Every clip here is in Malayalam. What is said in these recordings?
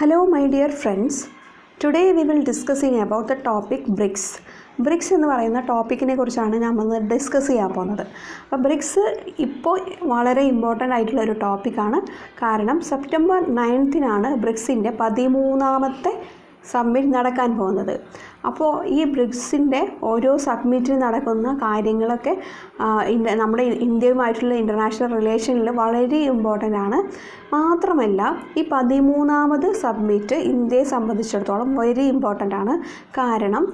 Hello my dear friends, today we will discussing about the topic BRICS. BRICS എന്ന് പറയുന്ന ടോപ്പിക്കിനെ കുറിച്ചാണ് നമ്മൾ ഡിസ്കസ് ചെയ്യാൻ പോകുന്നത്. അപ്പോൾ ബ്രിക്സ് ഇപ്പോൾ വളരെ ഇമ്പോർട്ടൻ്റ് ആയിട്ടുള്ള ഒരു ടോപ്പിക്കാണ്. കാരണം സെപ്റ്റംബർ 9 ബ്രിക്സിൻ്റെ 13ാമത്തെ സബ്മിറ്റ് നടക്കാൻ പോകുന്നത്. അപ്പോൾ ഈ ബ്രിക്സിൻ്റെ ഓരോ സബ്മിറ്റിൽ നടക്കുന്ന കാര്യങ്ങളൊക്കെ നമ്മുടെ ഇന്ത്യയുമായിട്ടുള്ള ഇൻ്റർനാഷണൽ റിലേഷനിൽ വളരെ ഇമ്പോർട്ടൻ്റ് ആണ്. മാത്രമല്ല ഈ 13ാമത് സബ്മിറ്റ് ഇന്ത്യയെ സംബന്ധിച്ചിടത്തോളം വെരി ഇമ്പോർട്ടൻ്റ് ആണ്. കാരണം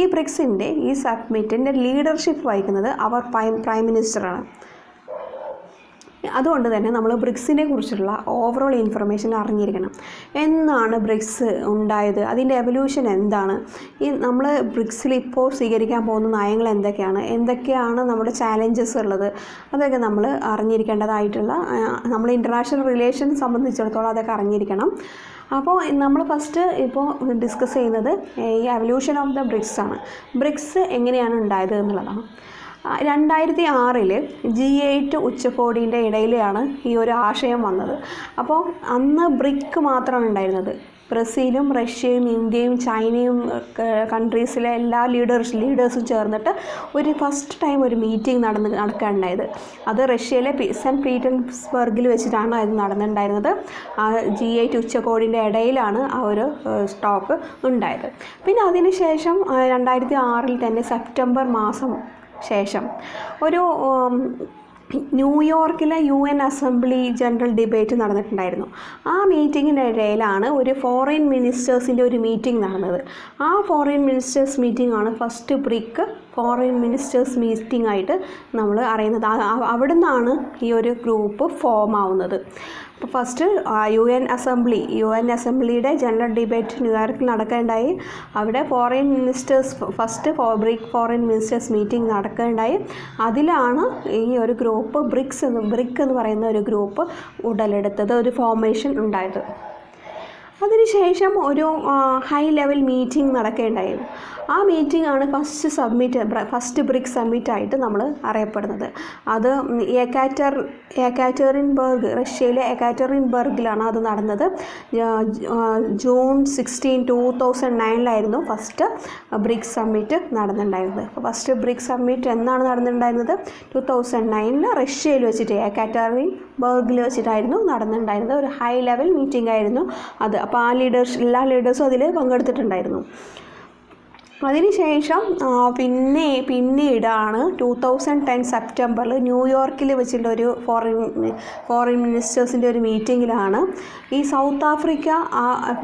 ഈ ബ്രിക്സിൻ്റെ ഈ സബ്മിറ്റിൻ്റെ ലീഡർഷിപ്പ് വഹിക്കുന്നത് അവർ പ്രൈം മിനിസ്റ്ററാണ്. അതുകൊണ്ട് തന്നെ നമ്മൾ ബ്രിക്സിനെ കുറിച്ചുള്ള ഓവറോൾ ഇൻഫർമേഷൻ അറിഞ്ഞിരിക്കണം. എന്നാണ് ബ്രിക്സ് ഉണ്ടായത്, അതിൻ്റെ എവല്യൂഷൻ എന്താണ്, ഈ നമ്മൾ ബ്രിക്സിൽ ഇപ്പോൾ സ്വീകരിക്കാൻ പോകുന്ന നയങ്ങൾ എന്തൊക്കെയാണ് നമ്മുടെ ചാലഞ്ചസ് ഉള്ളത്, അതൊക്കെ നമ്മൾ അറിഞ്ഞിരിക്കേണ്ടതായിട്ടുള്ള നമ്മൾ ഇൻ്റർനാഷണൽ റിലേഷൻ സംബന്ധിച്ചിടത്തോളം അതൊക്കെ അറിഞ്ഞിരിക്കണം. അപ്പോൾ നമ്മൾ ഫസ്റ്റ് ഇപ്പോൾ ഡിസ്കസ് ചെയ്യുന്നത് ഈ എവല്യൂഷൻ ഓഫ് ദ ബ്രിക്സ് ആണ്. ബ്രിക്സ് എങ്ങനെയാണ് ഉണ്ടായത് എന്നുള്ളതാണ്. 2006 G8 ഉച്ചകോടിൻ്റെ ഇടയിലാണ് ഈ ഒരു ആശയം വന്നത്. അപ്പോൾ അന്ന് ബ്രിക്ക് മാത്രമാണ് ഉണ്ടായിരുന്നത്. ബ്രസീലും റഷ്യയും ഇന്ത്യയും ചൈനയും കൺട്രീസിലെ എല്ലാ ലീഡേഴ്സും ചേർന്നിട്ട് ഒരു ഫസ്റ്റ് ടൈം ഒരു മീറ്റിംഗ് നടക്കുകയുണ്ടായത്. അത് റഷ്യയിലെ സെൻറ്റ് പീറ്റേഴ്സ്ബർഗിൽ വെച്ചിട്ടാണ് അത് നടന്നിട്ടുണ്ടായിരുന്നത്. G8 ഉച്ചകോടിൻ്റെ ഇടയിലാണ് ആ ഒരു സ്റ്റോക്ക് ഉണ്ടായത്. പിന്നെ അതിനുശേഷം 2006 തന്നെ സെപ്റ്റംബർ മാസം ശേഷം ഒരു ന്യൂയോർക്കിലെ UN അസംബ്ലി ജനറൽ ഡിബേറ്റ് നടന്നിട്ടുണ്ടായിരുന്നു. ആ മീറ്റിങ്ങിൻ്റെ ഇടയിലാണ് ഒരു ഫോറിൻ മിനിസ്റ്റേഴ്സിൻ്റെ ഒരു മീറ്റിംഗ് നടന്നത്. ആ ഫോറിൻ മിനിസ്റ്റേഴ്സ് മീറ്റിംഗ് ആണ് first brick foreign ministers meeting ആയിട്ട് നമ്മൾ അറിയുന്നത്. അവിടെ നിന്നാണ് ഈ ഒരു ഗ്രൂപ്പ് ഫോം ആവുന്നത്. അപ്പോൾ ഫസ്റ്റ് UN അസംബ്ലിയുടെ ജനറൽ ഡിബേറ്റ് ന്യൂയോർക്കിൽ നടക്കുകയുണ്ടായി. അവിടെ foreign ministers first BRIC foreign ministers meeting നടക്കുകയുണ്ടായി. അതിലാണ് ഈ ഒരു ഗ്രൂപ്പ് ബ്രിക്ക് എന്ന് പറയുന്ന ഒരു ഗ്രൂപ്പ് ഉടലെടുത്തത്, ഒരു ഫോർമേഷൻ ഉണ്ടായത്. അതിനുശേഷം ഒരു ഹൈ ലെവൽ മീറ്റിംഗ് നടക്കുകയുണ്ടായിരുന്നു. ആ മീറ്റിംഗ് ആണ് ഫസ്റ്റ് ബ്രിക് സമ്മിറ്റായിട്ട് നമ്മൾ അറിയപ്പെടുന്നത്. അത് യെക്കാറ്ററിൻബർഗ്, റഷ്യയിലെ യെക്കാറ്ററിൻബർഗിലാണ് അത് നടന്നത്. ജൂൺ 16, 2009 ഫസ്റ്റ് ബ്രിക് സമ്മിറ്റ് നടന്നിട്ടുണ്ടായിരുന്നത്. ഫസ്റ്റ് ബ്രിക് സമ്മിറ്റ് എന്നാണ് നടന്നിട്ടുണ്ടായിരുന്നത്? 2009 റഷ്യയിൽ വെച്ചിട്ട് യെക്കാറ്ററിൻബർഗിൽ വെച്ചിട്ടായിരുന്നു നടന്നിട്ടുണ്ടായിരുന്നത്. ഒരു ഹൈ ലെവൽ മീറ്റിംഗ് ആയിരുന്നു അത്. അപ്പോൾ ആ എല്ലാ ലീഡേഴ്സും അതിൽ പങ്കെടുത്തിട്ടുണ്ടായിരുന്നു. അതിനുശേഷം പിന്നീടാണ് 2010 സെപ്റ്റംബറിൽ ന്യൂയോർക്കിൽ വെച്ചിട്ടുള്ള ഒരു ഫോറിൻ മിനിസ്റ്റേഴ്സിൻ്റെ ഒരു മീറ്റിങ്ങിലാണ് ഈ സൗത്ത് ആഫ്രിക്ക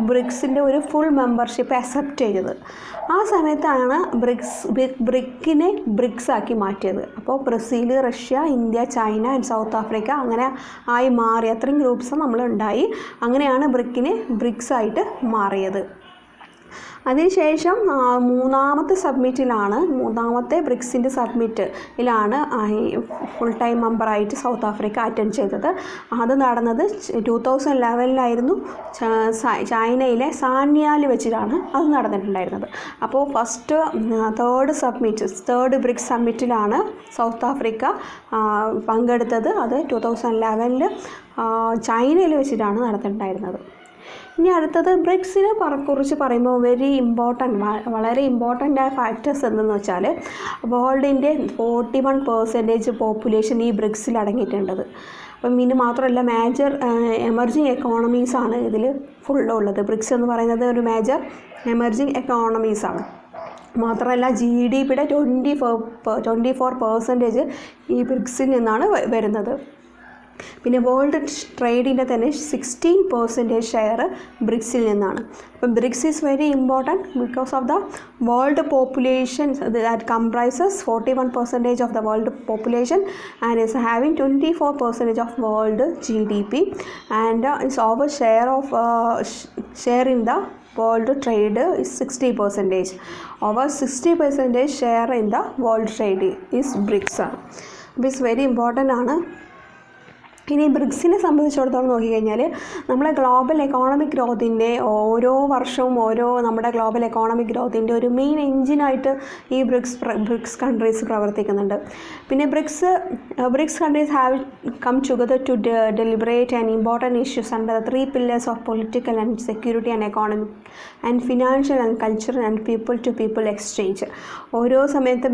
ബ്രിക്സിൻ്റെ ഒരു ഫുൾ മെമ്പർഷിപ്പ് അക്സെപ്റ്റ് ചെയ്തത്. ആ സമയത്താണ് ബ്രിക്കിനെ ബ്രിക്സ് ആക്കി മാറ്റിയത്. അപ്പോൾ Brazil, Russia, India, China and south Africa അങ്ങനെ ആയി മാറി. അത്രയും ഗ്രൂപ്പ്സ് നമ്മളുണ്ടായി. അങ്ങനെയാണ് ബ്രിക്സ് ആയിട്ട് മാറിയത്. അതിനുശേഷം മൂന്നാമത്തെ ബ്രിക്സിൻ്റെ സബ്മിറ്റിലാണ് ഫുൾ ടൈം മെമ്പറായിട്ട് സൗത്ത് ആഫ്രിക്ക അറ്റൻഡ് ചെയ്തത്. അത് നടന്നത് 2011 ചൈനയിലെ സാന്യാൽ വെച്ചിട്ടാണ് അത് നടന്നിട്ടുണ്ടായിരുന്നത്. അപ്പോൾ തേർഡ് ബ്രിക്സ് സബ്മിറ്റിലാണ് സൗത്ത് ആഫ്രിക്ക പങ്കെടുത്തത്. അത് 2011 ചൈനയിൽ വെച്ചിട്ടാണ് നടന്നിട്ടുണ്ടായിരുന്നത്. ഇനി അടുത്തത് ബ്രിക്സിനെ കുറിച്ച് പറയുമ്പോൾ വളരെ ഇമ്പോർട്ടൻ്റ് ആയ ഫാക്ടേഴ്സ് എന്തെന്ന് വെച്ചാൽ വേൾഡിൻ്റെ 41% പോപ്പുലേഷൻ ഈ ബ്രിക്സിൽ അടങ്ങിയിട്ടുള്ളത്. അപ്പം ഇത് മാത്രമല്ല മേജർ എമർജിങ് എക്കോണമീസാണ് ഇതിൽ ഫുള്ളുള്ളത്. ബ്രിക്സ് എന്ന് പറയുന്നത് ഒരു മേജർ എമർജിങ് എക്കോണമീസാണ്. മാത്രമല്ല GDPയുടെ 24% ഈ ബ്രിക്സിൽ നിന്നാണ് വരുന്നത്. പിന്നെ വേൾഡ് ട്രേഡിൻ്റെ തന്നെ 16% ഷെയർ ബ്രിക്സിൽ നിന്നാണ്. അപ്പം BRICS is very important because of the world population that comprises 41% of the world population and is having 24% of world GDP and it's over share in the world trade is 60%. Over 60% share in the world trade is BRICS ആണ്. അപ്പോൾ ഇറ്റ്സ് വെരി ഇമ്പോർട്ടൻ്റ് ആണ്. ഇനി ബ്രിക്സിനെ സംബന്ധിച്ചിടത്തോളം നോക്കിക്കഴിഞ്ഞാൽ നമ്മളെ ഗ്ലോബൽ എക്കോണമിക് ഗ്രോത്തിൻ്റെ ഓരോ വർഷവും നമ്മുടെ ഗ്ലോബൽ എക്കോണമിക് ഗ്രോത്തിൻ്റെ ഒരു മെയിൻ എഞ്ചിനായിട്ട് ഈ ബ്രിക്സ് കൺട്രീസ് പ്രവർത്തിക്കുന്നുണ്ട്. പിന്നെ BRICS countries have come together to deliberate and important issues under the 3 pillars of political and security and economic and financial and cultural and people to people exchange. ഓരോ സമയത്ത്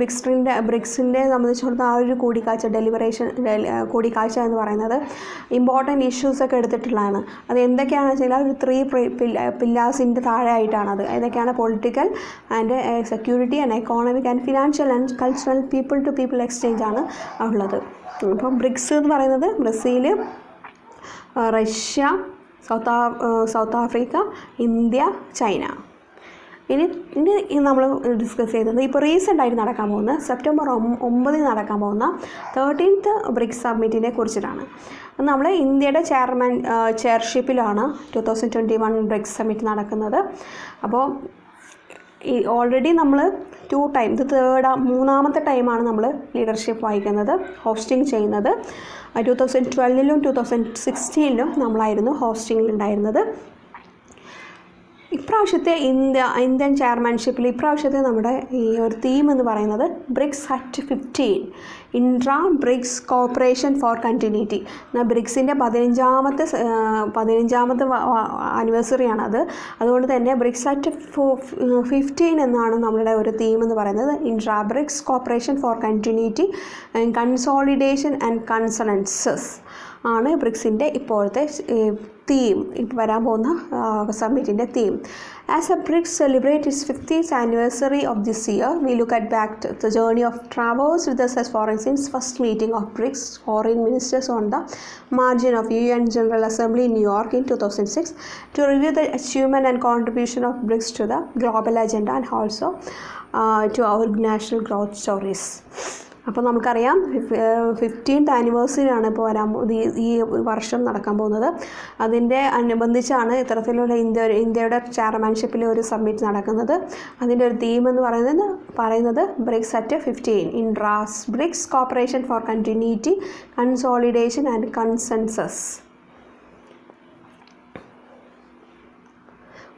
ബ്രിക്സിൻ്റെ സംബന്ധിച്ചിടത്തോളം ആ ഒരു കൂടിക്കാഴ്ച എന്ന് പറയുന്നത് ഇമ്പോർട്ടൻറ്റ് ഇഷ്യൂസൊക്കെ എടുത്തിട്ടുള്ളതാണ്. അത് എന്തൊക്കെയാണെന്ന് വെച്ചാൽ ഒരു 3 പില്ലേഴ്സിൻ്റെ താഴെ ആയിട്ടാണത്. ഏതൊക്കെയാണ്? Political and security and economic and financial and cultural people to people exchange ആണ് ഉള്ളത്. അപ്പം ബ്രിക്സ് എന്ന് പറയുന്നത് Brazil, Russia, South Africa, India, China. ഇനി നമ്മൾ ഡിസ്കസ് ചെയ്തത് ഇപ്പോൾ റീസെൻ്റായിട്ട് നടക്കാൻ പോകുന്ന സെപ്റ്റംബർ 9 നടക്കാൻ പോകുന്ന 13th ബ്രിക്സ് സമ്മിറ്റിനെ കുറിച്ചിട്ടാണ്. നമ്മൾ ഇന്ത്യയുടെ ചെയർഷിപ്പിലാണ് 2021 ബ്രിക്സ് സമ്മിറ്റ് നടക്കുന്നത്. അപ്പോൾ ഓൾറെഡി നമ്മൾ 2 ടൈം, ഇത് മൂന്നാമത്തെ ടൈമാണ് നമ്മൾ ലീഡർഷിപ്പ് വഹിക്കുന്നത്, ഹോസ്റ്റിംഗ് ചെയ്യുന്നത്. 2012 2016 നമ്മളായിരുന്നു ഹോസ്റ്റിങ്ങിലുണ്ടായിരുന്നത്. ഇപ്രാവശ്യത്തെ ഇന്ത്യൻ ചെയർമാൻഷിപ്പിൽ ഇപ്രാവശ്യത്തെ നമ്മുടെ ഈ ഒരു തീം എന്ന് പറയുന്നത് BRICS at 15 intra BRICS cooperation for continuity. ബ്രിക്സിൻ്റെ 15ാമത്തെ ആനിവേഴ്സറിയാണത്. അതുകൊണ്ട് തന്നെ ബ്രിക്സ് അറ്റ് 15 എന്നാണ് നമ്മളുടെ ഒരു തീം എന്ന് പറയുന്നത്. Intra BRICS cooperation for continuity, consolidation and consensus ആണ് ബ്രിക്സിൻ്റെ ഇപ്പോഴത്തെ തീം, ഇപ്പോൾ വരാൻ പോകുന്ന സമ്മിറ്റിൻ്റെ theme. As a BRICS celebrates its 50th anniversary of this year, we look back to the journey of traversed with us as foreign since first meeting of BRICS foreign ministers on the margin of UN General Assembly in New York in 2006 to review the achievement and contribution of BRICS to the global agenda and also to our national growth stories. അപ്പോൾ നമുക്കറിയാം 15th ആനിവേഴ്സറിയാണ് ഇപ്പോൾ ഈ വർഷം നടക്കാൻ പോകുന്നത്. അതിൻ്റെ അനുബന്ധിച്ചാണ് ഇത്തരത്തിലുള്ള ഇന്ത്യയുടെ ചെയർമാൻഷിപ്പിൽ ഒരു സമ്മിറ്റ് നടക്കുന്നത്. അതിൻ്റെ ഒരു തീം എന്ന് പറയുന്നത് BRICS at 15 intra BRICS cooperation for continuity, consolidation and consensus.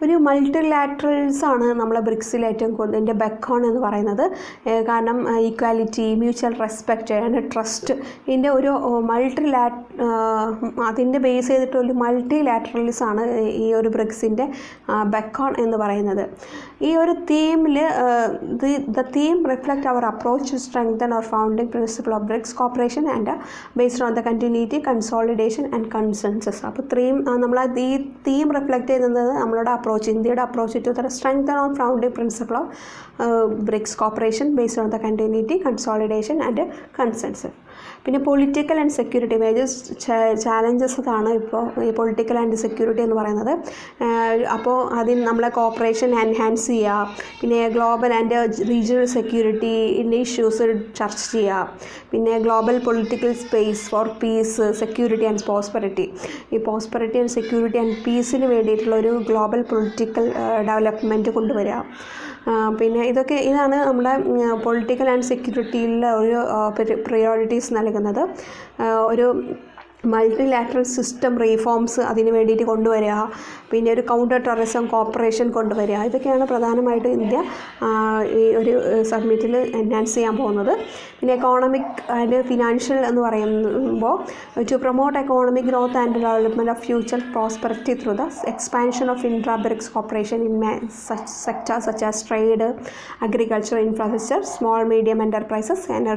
ഒരു മൾട്ടിലാറ്ററൽസ് ആണ് നമ്മളെ ബ്രിക്സിൽ ഏറ്റവും കൂടുതൽ ഇതിൻ്റെ ബെക്കോൺ എന്ന് പറയുന്നത്. കാരണം equality, mutual respect and trust, ഇതിൻ്റെ ഒരു അതിൻ്റെ ബേസ് ചെയ്തിട്ടൊരു മൾട്ടിലാറ്ററലിസം ആണ് ഈ ഒരു ബ്രിക്സിൻ്റെ ബെക്കോൺ എന്ന് പറയുന്നത്. ഈ ഒരു തീമിൽ the theme reflect our approach to strengthen our founding principle of BRICS cooperation and based on the continuity, consolidation and consensus. അപ്പോൾ നമ്മൾ ഈ തീം റിഫ്ലക്റ്റ് ചെയ്യുന്നത് നമ്മളുടെ ഇന്ത്യയുടെ approach to the strengthen on founding principle of BRICS cooperation based on the continuity, consolidation and consensus. പിന്നെ political and security major challenges ആണ് ഇപ്പോൾ ഈ പൊളിറ്റിക്കൽ ആൻഡ് സെക്യൂരിറ്റി എന്ന് പറയുന്നത്. അപ്പോൾ അതിന് നമ്മളെ കോപ്പറേഷൻ എൻഹാൻസ് ചെയ്യുക, പിന്നെ global and regional security issues ചർച്ച ചെയ്യുക, പിന്നെ global political space for peace, security and prosperity. ഈ പ്രോസ്പെറിറ്റി ആൻഡ് സെക്യൂരിറ്റി ആൻഡ് പീസിന് വേണ്ടിയിട്ടുള്ള ഒരു ഗ്ലോബൽ പൊളിറ്റിക്കൽ ഡെവലപ്മെൻറ്റ് കൊണ്ടുവരിക. പിന്നെ ഇതാണ് നമ്മുടെ പൊളിറ്റിക്കൽ ആൻഡ് സെക്യൂരിറ്റിയിലെ ഒരു പ്രയോറിറ്റീസ് നൽകുന്നത്. ഒരു മൾട്ടിലാറ്ററൽ സിസ്റ്റം റീഫോംസ് അതിന് വേണ്ടിയിട്ട് കൊണ്ടുവരിക, പിന്നെ ഒരു കൗണ്ടർ ടെററിസം കോപ്പറേഷൻ കൊണ്ടുവരിക. ഇതൊക്കെയാണ് പ്രധാനമായിട്ട് ഇന്ത്യ ഈ ഒരു സബ്മിറ്റിൽ എൻഹാൻസ് ചെയ്യാൻ പോകുന്നത്. പിന്നെ എക്കോണമിക് ആൻഡ് ഫിനാൻഷ്യൽ എന്ന് പറയുമ്പോൾ to promote economic growth and development of future prosperity through the expansion of intra BRICS cooperation in sectors such as trade, agriculture, infrastructure, small medium enterprises, energy